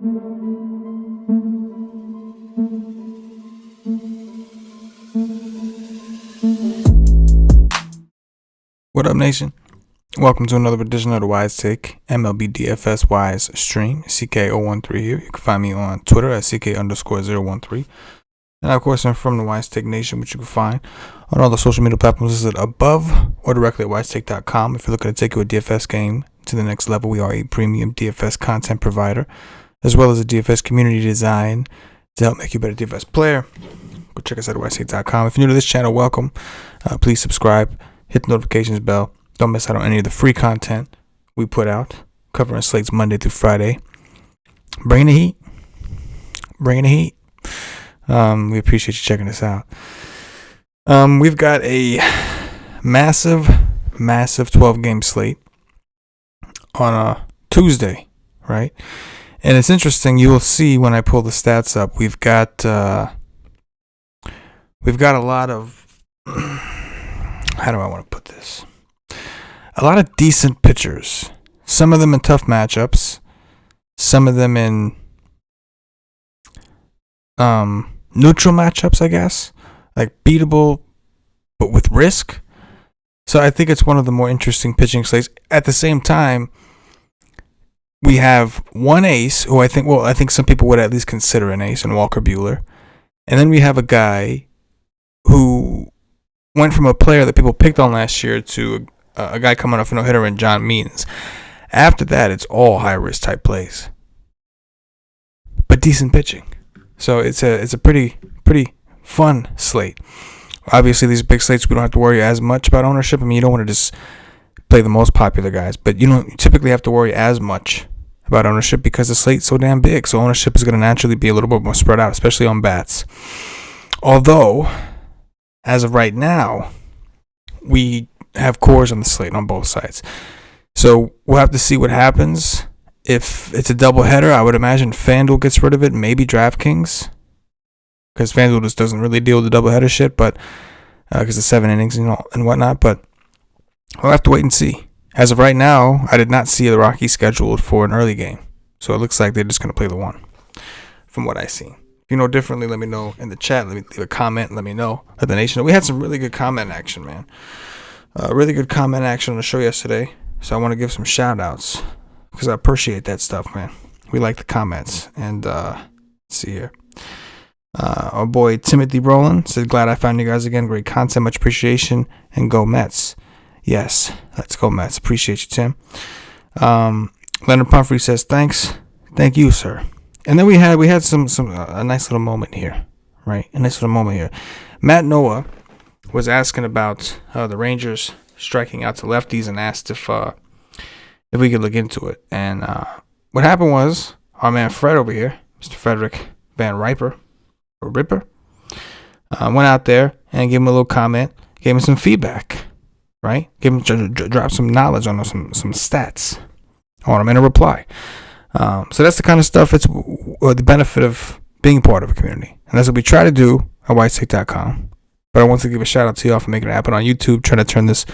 What up, nation? Welcome to another edition of the WiseTake MLB DFS Wise stream. CK013 here. You can find me on Twitter at CK_013. And of course, I'm from the WiseTake Nation, which you can find on all the social media platforms listed above or directly at WiseTake.com. If you're looking to take your DFS game to the next level, we are a premium DFS content provider, as well as a DFS community design to help make you a better DFS player. Go check us out at WiseTake.com. If you're new to this channel, welcome. Please subscribe. Hit the notifications bell. Don't miss out on any of the free content we put out, covering slates Monday through Friday. Bring the heat. Bring the heat. We appreciate you checking us out. We've got a massive 12-game slate on a Tuesday, right? And it's interesting. You will see when I pull the stats up. We've got a lot of how do I want to put this? A lot of decent pitchers. Some of them in tough matchups. Some of them in neutral matchups, I guess. Like beatable, but with risk. So I think it's one of the more interesting pitching slates. At the same time, we have one ace who I think some people would at least consider an ace in Walker Buehler. And then we have a guy who went from a player that people picked on last year to a guy coming off a no-hitter in John Means. After that, it's all high-risk type plays, but decent pitching. So it's a pretty fun slate. Obviously, these big slates, we don't have to worry as much about ownership. I mean, you don't want to just play the most popular guys, but you don't typically have to worry as much about ownership because the slate's so damn big. So ownership is going to naturally be a little bit more spread out, especially on bats. Although, as of right now, we have cores on the slate on both sides. So we'll have to see what happens. If it's a doubleheader, I would imagine FanDuel gets rid of it, maybe DraftKings, because FanDuel just doesn't really deal with the doubleheader shit, but because of 7 innings and whatnot. But we'll have to wait and see. As of right now, I did not see the Rockies scheduled for an early game, so it looks like they're just going to play the one, from what I see. If you know differently, let me know in the chat. Let me leave a comment. Let me know. Let the nation know. We had some really good comment action, man. Really good comment action on the show yesterday. So I want to give some shout outs because I appreciate that stuff, man. We like the comments. And let's see here. Our boy Timothy Rowland said, glad I found you guys again. Great content. Much appreciation. And go Mets. Yes. Let's go Mets. Appreciate you, Tim. Leonard Pumphrey says, thanks. Thank you, sir. And then we had a nice little moment here, right? A nice little moment here. Matt Noah was asking about the Rangers striking out to lefties and asked if we could look into it. And what happened was our man Fred over here, Mr. Frederick Van Ripper, went out there and gave him a little comment, gave him some feedback, right? Gave him drop some knowledge on some stats on him in a reply. So that's the kind of stuff. It's the benefit of being part of a community, and that's what we try to do at WiseTake.com. But I want to give a shout out to y'all for making it happen on YouTube. Trying to turn this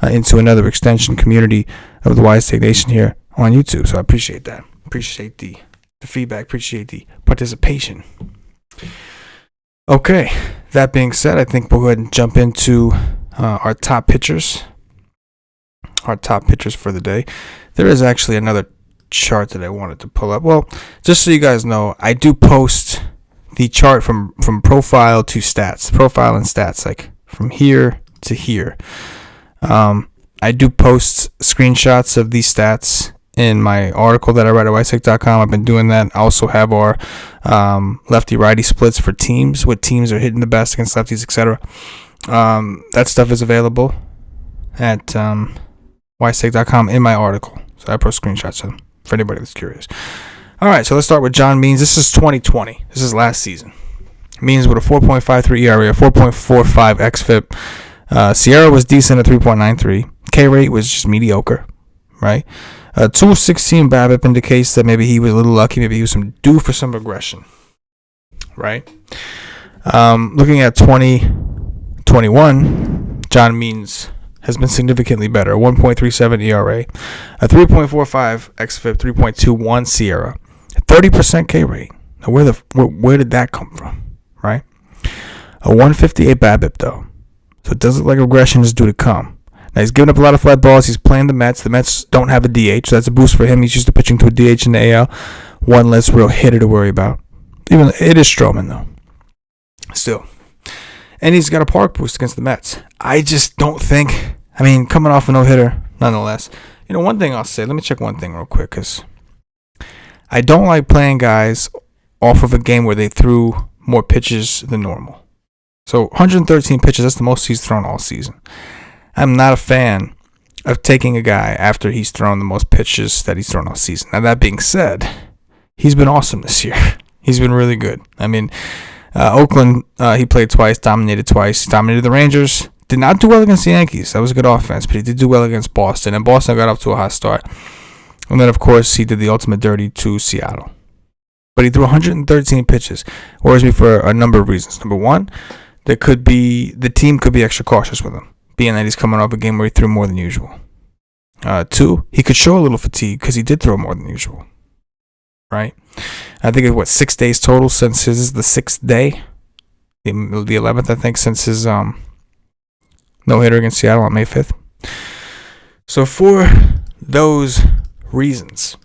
into another extension community of the WiseTake Nation here on YouTube. So I appreciate that. Appreciate the feedback. Appreciate the participation. Okay, that being said, I think we'll go ahead and jump into our top pitchers. Our top pitchers for the day. There is actually another chart that I wanted to pull up. Well, just so you guys know, I do post the chart from profile to stats, profile and stats, like from here to here. I do post screenshots of these stats in my article that I write at WiseTake.com. I've been doing that. I also have our lefty-righty splits for teams, what teams are hitting the best against lefties, etc. That stuff is available at WiseTake.com in my article. So I post screenshots of them for anybody that's curious. All right, so let's start with John Means. This is 2020. This is last season. Means with a 4.53 ERA, a 4.45 xFIP. Sierra was decent at 3.93. K rate was just mediocre, right? 216 BABIP indicates that maybe he was a little lucky. Maybe he was due for some regression, right? Looking at 2021, John Means has been significantly better. 1.37 ERA, a 3.45 xFIP, 3.21 Sierra, 30% K rate. Now where did that come from, right? A 158 BABIP though, so it does look like regression is due to come. Now he's giving up a lot of fly balls. He's playing the Mets. The Mets don't have a DH, so that's a boost for him. He's used to pitching to a DH in the AL. One less real hitter to worry about. Even it is Stroman though. Still, and he's got a park boost against the Mets. I just don't think. I mean, coming off a no hitter, nonetheless. One thing I'll say. Let me check one thing real quick, because I don't like playing guys off of a game where they threw more pitches than normal. So 113 pitches, that's the most he's thrown all season. I'm not a fan of taking a guy after he's thrown the most pitches that he's thrown all season. Now, that being said, he's been awesome this year. He's been really good. I mean, Oakland, he played twice, dominated the Rangers. Did not do well against the Yankees. That was a good offense, but he did do well against Boston, and Boston got up to a hot start. And then, of course, he did the ultimate dirty to Seattle. But he threw 113 pitches. Worries me for a number of reasons. Number one, the team could be extra cautious with him, being that he's coming off a game where he threw more than usual. Two, he could show a little fatigue because he did throw more than usual. Right? I think it's 6 days total since his the 6th day, the 11th, I think, since his no-hitter against Seattle on May 5th. So for those reasons,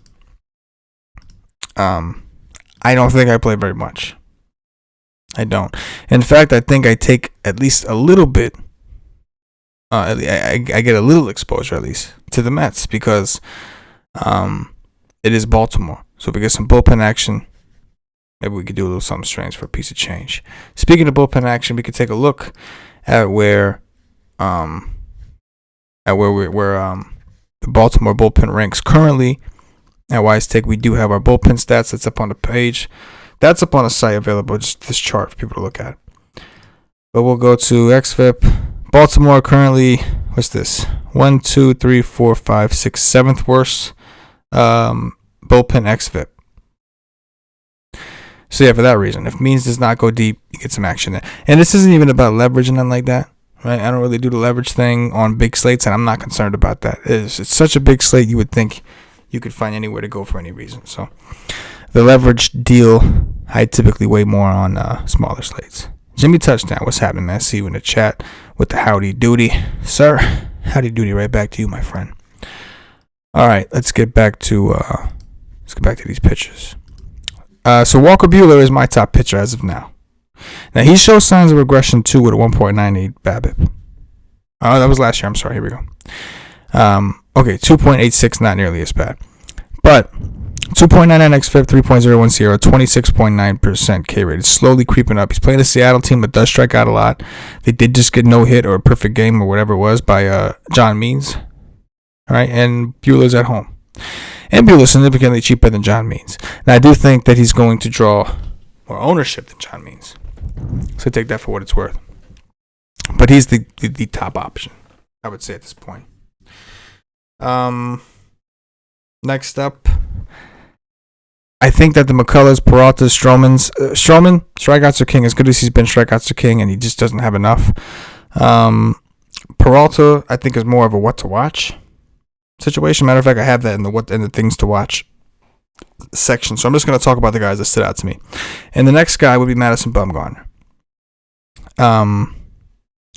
I don't think I play very much. I don't. In fact, I think I take at least a little bit. I get a little exposure at least to the Mets because it is Baltimore. So if we get some bullpen action, maybe we could do a little something strange for a piece of change. Speaking of bullpen action, we could take a look at where the Baltimore bullpen ranks currently. At WiseTake, we do have our bullpen stats. That's up on the page. That's up on the site available, just this chart for people to look at. But we'll go to XFIP. Baltimore currently, what's this? 1, 2, 3, 4, 5, 6, 7th worst bullpen XFIP. So yeah, for that reason, if Means does not go deep, you get some action there. And this isn't even about leverage and nothing like that. Right? I don't really do the leverage thing on big slates, and I'm not concerned about that. It's such a big slate, you would think you could find anywhere to go for any reason. So the leverage deal, I typically weigh more on smaller slates. Jimmy Touchdown, what's happening, man? I see you in the chat with the howdy doody. Sir, howdy doody right back to you, my friend. All right, let's get back to these pitchers. So Walker Buehler is my top pitcher as of now. Now, he shows signs of regression, too, with a 1.98 BABIP. Oh, that was last year. I'm sorry. Here we go. Okay, 2.86, not nearly as bad. But 2.99 xFIP, 3.010, 26.9% K rate. It's slowly creeping up. He's playing a Seattle team that does strike out a lot. They did just get no hit or a perfect game or whatever it was by John Means. All right, and Buehler's at home. And Buehler's significantly cheaper than John Means. Now, I do think that he's going to draw more ownership than John Means. So take that for what it's worth. But he's the top option, I would say, at this point. Next up, I think that the McCullers, Peralta, Stroman, strikeouts are king. As good as he's been, strikeouts are king, and he just doesn't have enough. Peralta, I think, is more of a what to watch situation. Matter of fact, I have that in the things to watch section. So I'm just going to talk about the guys that stood out to me. And the next guy would be Madison Bumgarner.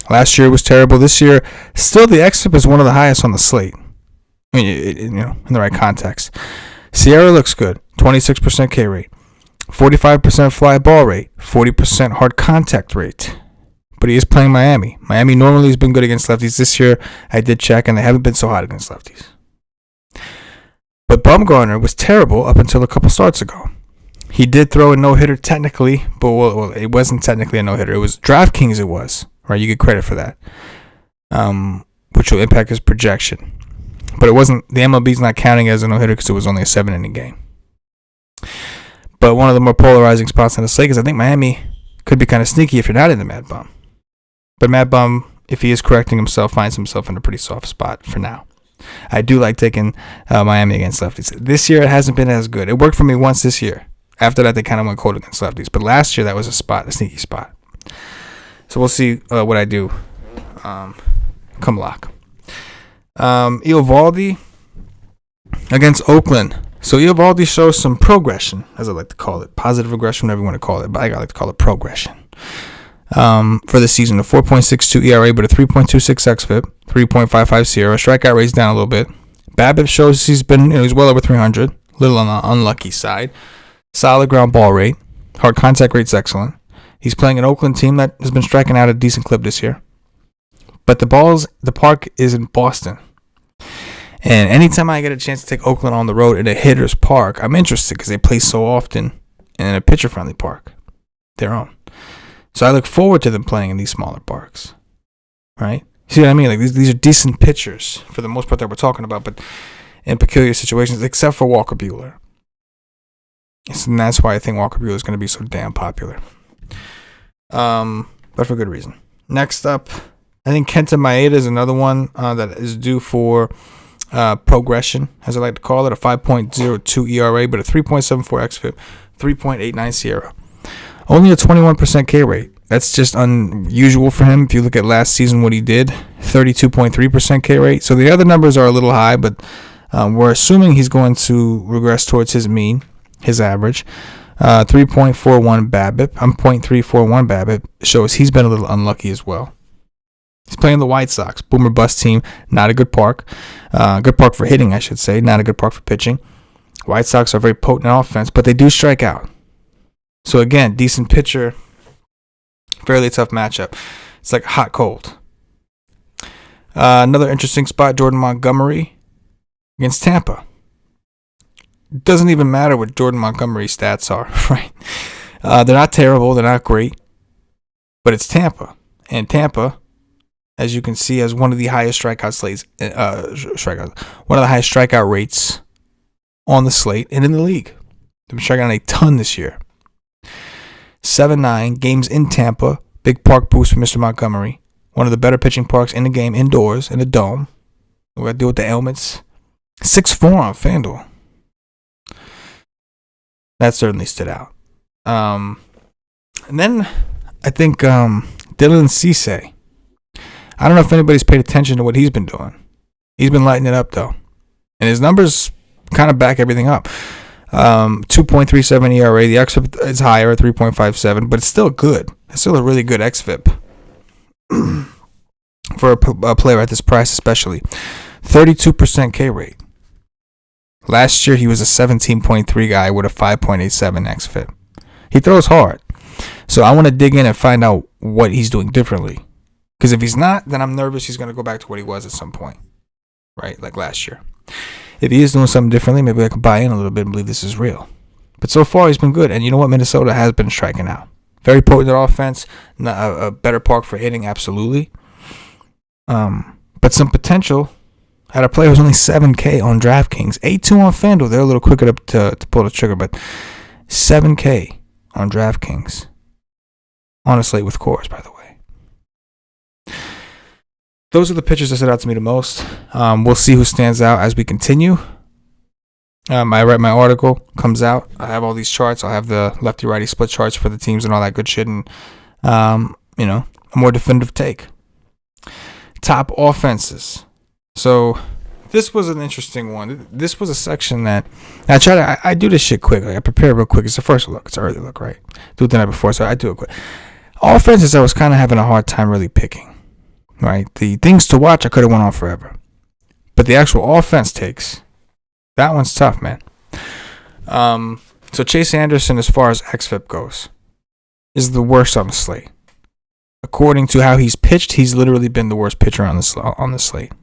Last year was terrible. This year, still the xFIP is one of the highest on the slate. I mean, in the right context. Sierra looks good. 26% K rate. 45% fly ball rate. 40% hard contact rate. But he is playing Miami. Miami normally has been good against lefties. This year, I did check, and they haven't been so hot against lefties. But Bumgarner was terrible up until a couple starts ago. He did throw a no-hitter technically, but well, it wasn't technically a no-hitter. It was DraftKings, it was. Right? You get credit for that. Which will impact his projection. But it wasn't, the MLB's not counting as a no-hitter because it was only a 7-inning game. But one of the more polarizing spots on the slate is I think Miami could be kind of sneaky if you're not in the Mad Bum. But Mad Bum, if he is correcting himself, finds himself in a pretty soft spot for now. I do like taking Miami against lefties. This year, it hasn't been as good. It worked for me once this year. After that, they kind of went cold against lefties. But last year, that was a sneaky spot. So we'll see what I do come lock. Eovaldi against Oakland. So Eovaldi shows some progression, as I like to call it. Positive regression, whatever you want to call it. But I like to call it progression. For the season, a 4.62 ERA, but a 3.26 xFIP, 3.55 SIERA. Strikeout rate's down a little bit. BABIP shows he's been, he's well over 300. A little on the unlucky side. Solid ground ball rate. Hard contact rate's excellent. He's playing an Oakland team that has been striking out a decent clip this year. But the park is in Boston. And anytime I get a chance to take Oakland on the road at a hitter's park, I'm interested because they play so often in a pitcher-friendly park, their own. So I look forward to them playing in these smaller parks, right? See what I mean? Like these are decent pitchers for the most part that we're talking about, but in peculiar situations, except for Walker Buehler. And that's why I think Walker Buehler is going to be so damn popular. But for good reason. Next up, I think Kenta Maeda is another one that is due for progression, as I like to call it. A 5.02 ERA, but a 3.74 xFIP, 3.89 SIERA. Only a 21% K rate. That's just unusual for him. If you look at last season, what he did, 32.3% K rate. So the other numbers are a little high, but we're assuming he's going to regress towards his mean, his average. 3.41 BABIP. 0.341 BABIP shows he's been a little unlucky as well. He's playing the White Sox, boomer bust team. Not a good park. Good park for hitting, I should say. Not a good park for pitching. White Sox are very potent in offense, but they do strike out. So again, decent pitcher. Fairly tough matchup. It's like hot cold. Another interesting spot, Jordan Montgomery against Tampa. Doesn't even matter what Jordan Montgomery's stats are, right? They're not terrible. They're not great. But it's Tampa. And Tampa, as you can see, has one of the highest one of the highest strikeout rates on the slate and in the league. They've been striking out a ton this year. 7-9 games in Tampa. Big park boost for Mr. Montgomery. One of the better pitching parks in the game, indoors, in a dome. We got to deal with the ailments. 6-4 on FanDuel. That certainly stood out. And then I think Dylan Cease. I don't know if anybody's paid attention to what he's been doing. He's been lighting it up, though. And his numbers kind of back everything up. 2.37 ERA. The xFIP is higher at 3.57, but it's still good. It's still a really good xFIP for a player at this price, especially. 32% K rate. Last year, he was a 17.3 guy with a 5.87 xFIP. He throws hard. So I want to dig in and find out what he's doing differently. Because if he's not, then I'm nervous he's going to go back to what he was at some point. Right? Like last year. If he is doing something differently, maybe I could buy in a little bit and believe this is real. But so far, he's been good. And you know what? Minnesota has been striking out. Very potent offense. A better park for hitting, absolutely. But some potential. Had a player who's only 7K on DraftKings. 8-2 on FanDuel. They're a little quicker to pull the trigger. But 7K on DraftKings. On a slate with cores, by the way. Those are the pitchers that stood out to me the most. We'll see who stands out as we continue. I write my article, comes out. I have all these charts. I'll have the lefty-righty split charts for the teams and all that good shit. And, a more definitive take. Top offenses. So this was an interesting one. This was a section that I do this shit quick. Like I prepare real quick. It's the first look. It's an early look, right? Do it the night before, so I do it quick. Offenses I was kind of having a hard time really picking. Right, the things to watch I could have went on forever, but the actual offense takes, that one's tough, man. So Chase Anderson, as far as xFIP goes, is the worst on the slate. According to how he's pitched, he's literally been the worst pitcher on the slate.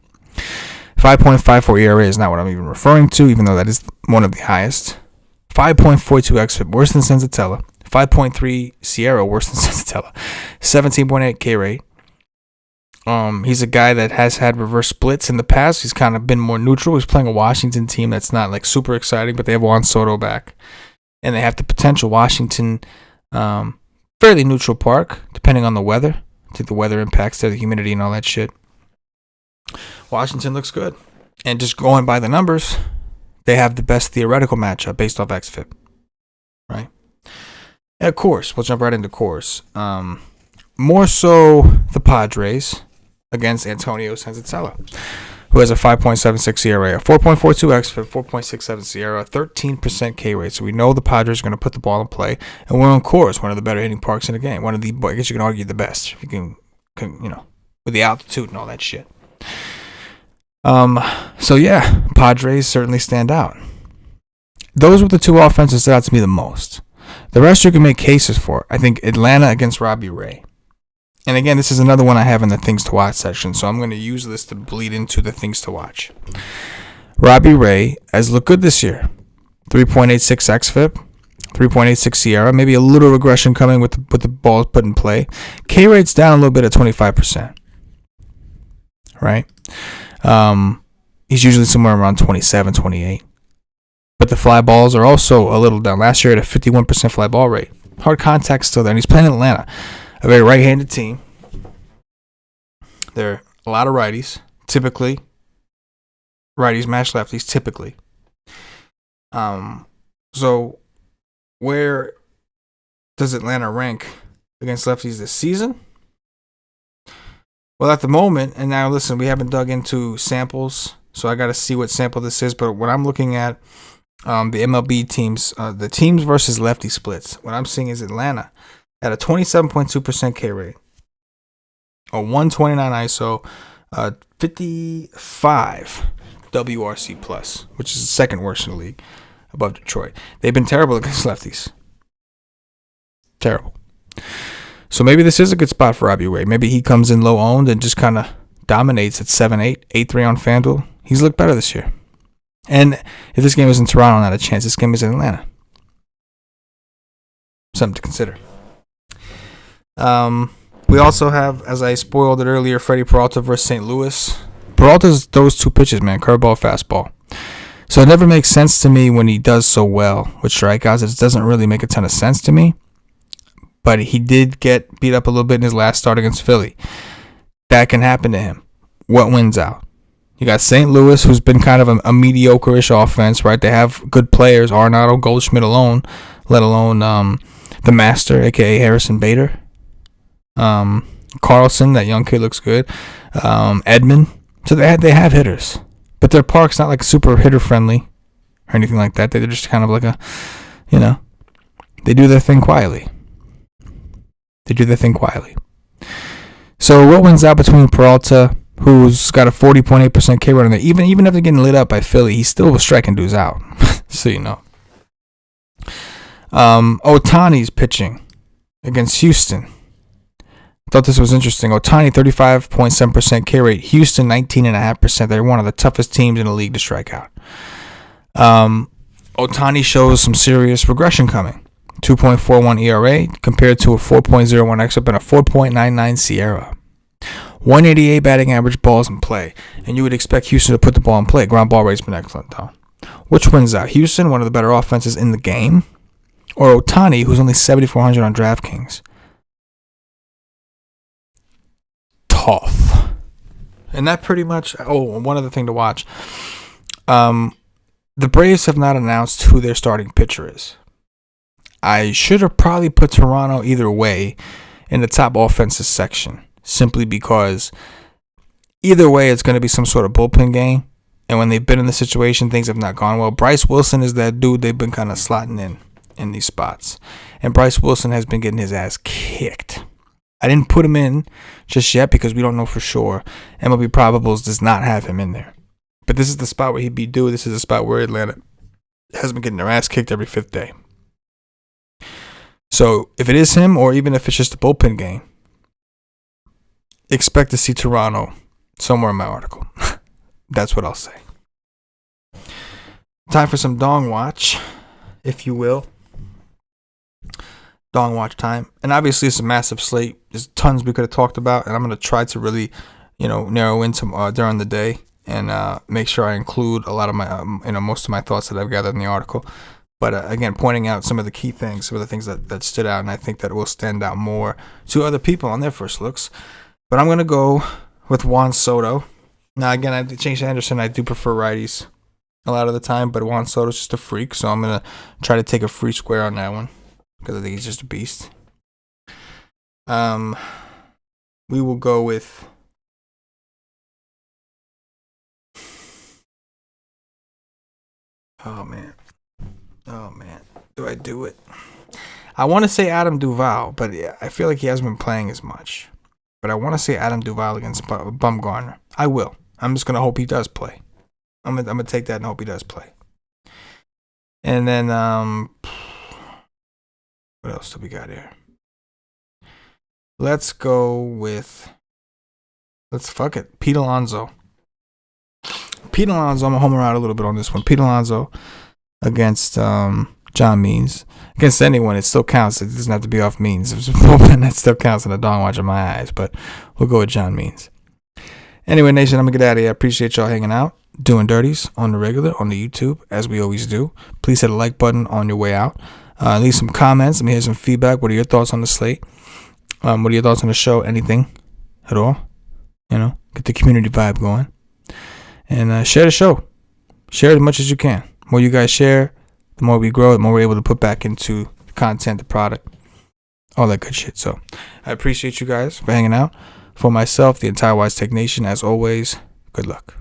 5.54 ERA is not what I'm even referring to, even though that is one of the highest. 5.42 xFIP, worse than Senzatella. 5.3 SIERA, worse than Senzatella. 17.8 K rate. He's a guy that has had reverse splits in the past. He's kind of been more neutral. He's playing a Washington team that's not like super exciting, but they have Juan Soto back. And they have the potential Washington, fairly neutral park, depending on the weather. I think the weather impacts the humidity and all that shit. Washington looks good. And just going by the numbers, they have the best theoretical matchup based off xFIP. Right? And of course, we'll jump right into course. More so the Padres against Antonio Senzatella, who has a 5.76 ERA, a 4.42 xFIP, 4.67 SIERA, a 13% K rate. So we know the Padres are going to put the ball in play, and we're on course, one of the better hitting parks in the game. One of the, I guess you can argue, the best, if you can with the altitude and all that shit. So yeah, Padres certainly stand out. Those were the two offenses that stood out to me the most. The rest you can make cases for. I think Atlanta against Robbie Ray. And again, this is another one I have in the things to watch section, so I'm going to use this to bleed into the things to watch. Robbie Ray has looked good this year. 3.86 xFIP, 3.86 SIERA, maybe a little regression coming with the balls put in play. K rate's down a little bit at 25%. Right? He's usually somewhere around 27, 28. But the fly balls are also a little down. Last year at a 51% fly ball rate. Hard contact still there. And he's playing in Atlanta, a very right-handed team. There are a lot of righties. Typically, righties match lefties. Typically. So where does Atlanta rank against lefties this season? Well, at the moment, and now listen, we haven't dug into samples, so I got to see what sample this is. But when I'm looking at the MLB teams, the teams versus lefty splits, what I'm seeing is Atlanta at a 27.2% K rate, a 129 ISO, 55 WRC plus, which is the second worst in the league, above Detroit. They've been terrible against lefties. Terrible. So maybe this is a good spot for Robbie Ray. Maybe he comes in low owned and just kind of dominates at 7-8, 8-3 on FanDuel. He's looked better this year. And if this game is in Toronto, not a chance. This game is in Atlanta. Something to consider. We also have, as I spoiled it earlier, Freddie Peralta versus St. Louis. Peralta's those two pitches, man, curveball, fastball. So it never makes sense to me when he does so well with strikeouts. It doesn't really make a ton of sense to me. But he did get beat up a little bit in his last start against Philly. That can happen to him. What wins out? You got St. Louis, who's been kind of a mediocre-ish offense, right? They have good players, Arenado, Goldschmidt alone, let alone the master, a.k.a. Harrison Bader. Carlson, that young kid, looks good. Edman. So they have hitters. But their park's not like super hitter-friendly or anything like that. They're just kind of like they do their thing quietly. So what wins out between Peralta, who's got a 40.8% K rate on there, even after getting lit up by Philly, he still was striking dudes out. So you know. Ohtani's pitching against Houston. Thought this was interesting. Ohtani, 35.7% K rate. Houston, 19.5%. They're one of the toughest teams in the league to strike out. Ohtani shows some serious regression coming. 2.41 ERA compared to a 4.01 xFIP and a 4.99 SIERA. 188 batting average balls in play. And you would expect Houston to put the ball in play. Ground ball rate's been excellent, though. Which wins out? Houston, one of the better offenses in the game, or Ohtani, who's only 7,400 on DraftKings? Tough. And that pretty much... Oh, one other thing to watch. The Braves have not announced who their starting pitcher is. I should have probably put Toronto either way in the top offenses section, simply because either way it's going to be some sort of bullpen game. And when they've been in the situation, things have not gone well. Bryce Wilson is that dude they've been kind of slotting in these spots. And Bryce Wilson has been getting his ass kicked. I didn't put him in just yet because we don't know for sure. MLB Probables does not have him in there. But this is the spot where he'd be due. This is the spot where Atlanta has been getting their ass kicked every fifth day. So if it is him, or even if it's just a bullpen game, expect to see Toronto somewhere in my article. That's what I'll say. Time for some Dong Watch, if you will. Dong Watch time. And obviously it's a massive slate. There's tons we could have talked about, and I'm going to try to really, narrow into during the day and make sure I include a lot of my, most of my thoughts that I've gathered in the article. But again, pointing out some of the key things, some of the things that stood out, and I think that it will stand out more to other people on their first looks. But I'm going to go with Juan Soto. Now, again, I changed to Anderson. I do prefer righties a lot of the time, but Juan Soto's just a freak, so I'm going to try to take a free square on that one because I think he's just a beast. We will go with Oh man. Do I do it? I want to say Adam Duvall, but I feel like he hasn't been playing as much. But I want to say Adam Duvall against Bumgarner. I will. I'm just gonna hope he does play. I'm gonna take that and hope he does play. And then what else do we got here? Let's go with fuck it. Pete Alonso. I'm gonna homer out a little bit on this one. Pete Alonso against John Means. Against anyone, it still counts. It doesn't have to be off Means. If it's a bullpen, that still counts in a dog watch of my eyes. But we'll go with John Means. Anyway, Nation, I'm gonna get out of here. I appreciate y'all hanging out, doing dirties on the regular, on the YouTube, as we always do. Please hit the like button on your way out. Leave some comments. Let me hear some feedback. What are your thoughts on the slate? What are your thoughts on the show? Anything at all? Get the community vibe going. And share the show. Share as much as you can. The more you guys share, the more we grow, the more we're able to put back into the content, the product, all that good shit. So I appreciate you guys for hanging out. For myself, the entire WiseTake Nation, as always, good luck.